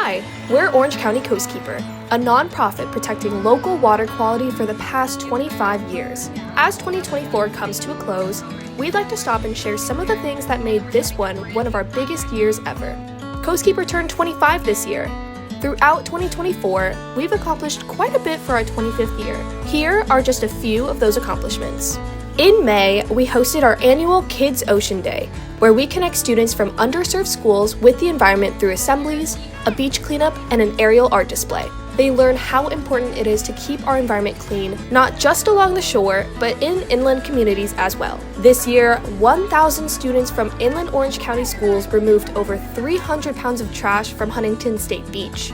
Hi, we're Orange County Coastkeeper, a nonprofit protecting local water quality for the past 25 years. As 2024 comes to a close, we'd like to stop and share some of the things that made this one of our biggest years ever. Coastkeeper turned 25 this year. Throughout 2024, we've accomplished quite a bit for our 25th year. Here are just a few of those accomplishments. In May, we hosted our annual Kids Ocean Day, where we connect students from underserved schools with the environment through assemblies, a beach cleanup, and an aerial art display. They learn how important it is to keep our environment clean, not just along the shore, but in inland communities as well. This year, 1,000 students from inland Orange County schools removed over 300 pounds of trash from Huntington State Beach.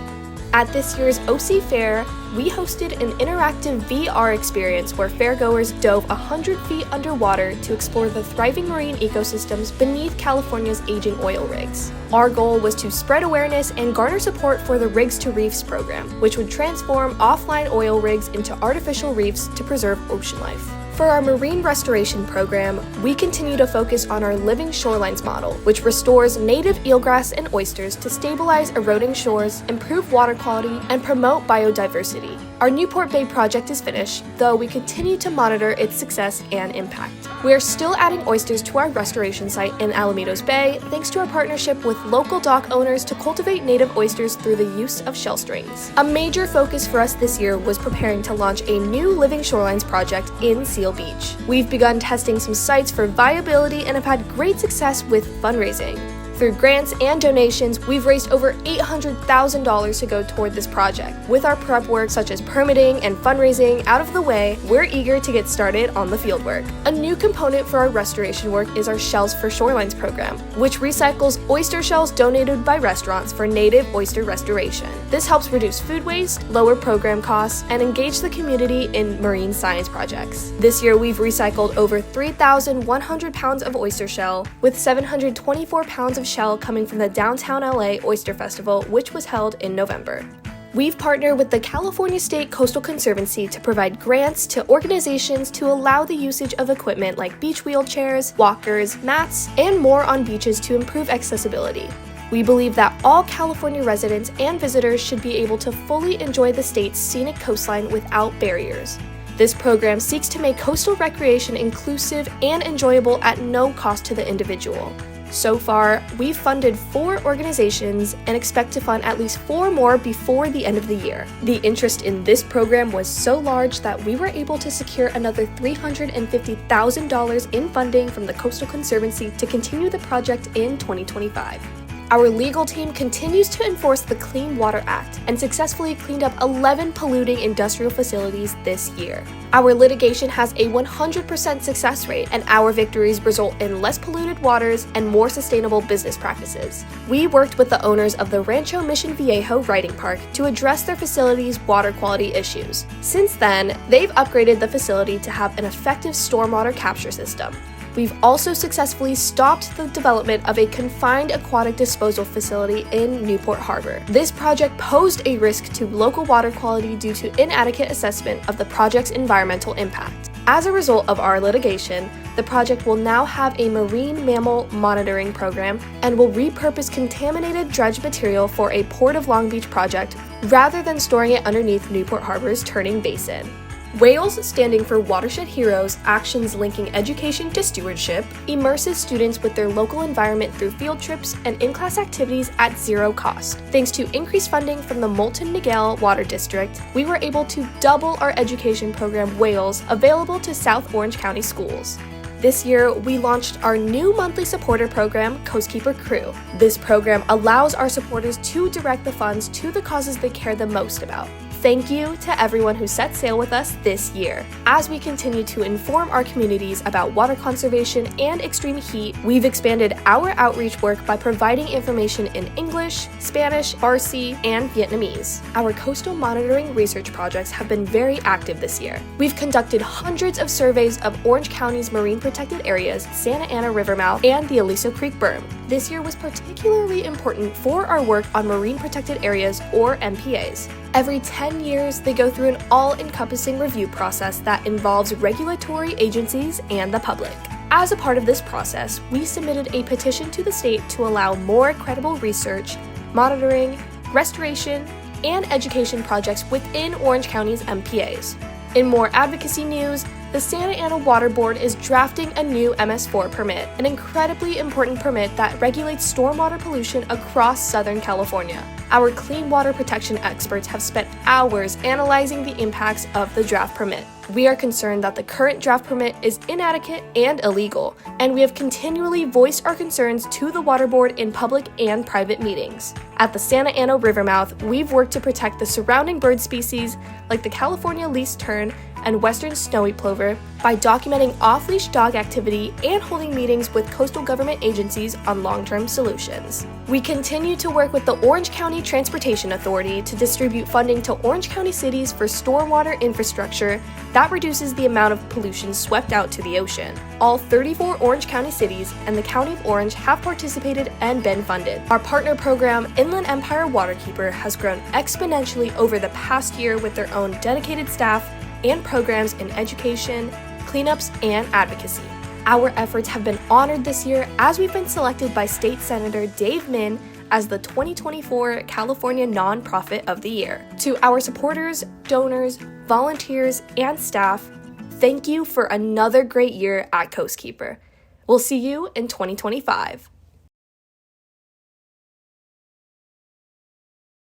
At this year's OC Fair, we hosted an interactive VR experience where fairgoers dove 100 feet underwater to explore the thriving marine ecosystems beneath California's aging oil rigs. Our goal was to spread awareness and garner support for the Rigs to Reefs program, which would transform offline oil rigs into artificial reefs to preserve ocean life. For our marine restoration program, we continue to focus on our Living Shorelines model, which restores native eelgrass and oysters to stabilize eroding shores, improve water quality, and promote biodiversity. Our Newport Bay project is finished, though we continue to monitor its success and impact. We are still adding oysters to our restoration site in Alamitos Bay, thanks to our partnership with local dock owners to cultivate native oysters through the use of shell strings. A major focus for us this year was preparing to launch a new Living Shorelines project in Seal Beach. We've begun testing some sites for viability and have had great success with fundraising. Through grants and donations, we've raised over $800,000 to go toward this project. With our prep work such as permitting and fundraising out of the way, we're eager to get started on the fieldwork. A new component for our restoration work is our Shells for Shorelines program, which recycles oyster shells donated by restaurants for native oyster restoration. This helps reduce food waste, lower program costs, and engage the community in marine science projects. This year, we've recycled over 3,100 pounds of oyster shell, with 724 pounds of shell coming from the Downtown LA Oyster Festival, which was held in November. We've partnered with the California State Coastal Conservancy to provide grants to organizations to allow the usage of equipment like beach wheelchairs, walkers, mats, and more on beaches to improve accessibility. We believe that all California residents and visitors should be able to fully enjoy the state's scenic coastline without barriers. This program seeks to make coastal recreation inclusive and enjoyable at no cost to the individual. So far, we've funded 4 organizations and expect to fund at least 4 more before the end of the year. The interest in this program was so large that we were able to secure another $350,000 in funding from the Coastal Conservancy to continue the project in 2025. Our legal team continues to enforce the Clean Water Act and successfully cleaned up 11 polluting industrial facilities this year. Our litigation has a 100% success rate, and our victories result in less polluted waters and more sustainable business practices. We worked with the owners of the Rancho Mission Viejo Riding Park to address their facility's water quality issues. Since then, they've upgraded the facility to have an effective stormwater capture system. We've also successfully stopped the development of a confined aquatic disposal facility in Newport Harbor. This project posed a risk to local water quality due to inadequate assessment of the project's environmental impact. As a result of our litigation, the project will now have a marine mammal monitoring program and will repurpose contaminated dredge material for a Port of Long Beach project rather than storing it underneath Newport Harbor's turning basin. WHALES, standing for Watershed Heroes, actions linking education to stewardship, immerses students with their local environment through field trips and in-class activities at zero cost. Thanks to increased funding from the Molten Miguel Water District, we were able to double our education program WHALES, available to South Orange County schools. This year, we launched our new monthly supporter program, Coastkeeper Crew. This program allows our supporters to direct the funds to the causes they care the most about. Thank you to everyone who set sail with us this year. As we continue to inform our communities about water conservation and extreme heat, we've expanded our outreach work by providing information in English, Spanish, Farsi, and Vietnamese. Our coastal monitoring research projects have been very active this year. We've conducted hundreds of surveys of Orange County's marine protected areas, Santa Ana River mouth, and the Aliso Creek berm. This year was particularly important for our work on marine protected areas, or MPAs. Every 10 years, they go through an all-encompassing review process that involves regulatory agencies and the public. As a part of this process, we submitted a petition to the state to allow more credible research, monitoring, restoration, and education projects within Orange County's MPAs. In more advocacy news, the Santa Ana Water Board is drafting a new MS4 permit, an incredibly important permit that regulates stormwater pollution across Southern California. Our clean water protection experts have spent hours analyzing the impacts of the draft permit. We are concerned that the current draft permit is inadequate and illegal, and we have continually voiced our concerns to the Water Board in public and private meetings. At the Santa Ana Rivermouth, we've worked to protect the surrounding bird species like the California least tern and western snowy plover by documenting off-leash dog activity and holding meetings with coastal government agencies on long-term solutions. We continue to work with the Orange County Transportation Authority to distribute funding to Orange County cities for stormwater infrastructure that reduces the amount of pollution swept out to the ocean. All 34 Orange County cities and the County of Orange have participated and been funded. Our partner program, Inland Empire Waterkeeper, has grown exponentially over the past year with their own dedicated staff and programs in education, cleanups, and advocacy. Our efforts have been honored this year as we've been selected by State Senator Dave Min as the 2024 California Nonprofit of the Year. To our supporters, donors, volunteers, and staff, thank you for another great year at Coastkeeper. We'll see you in 2025.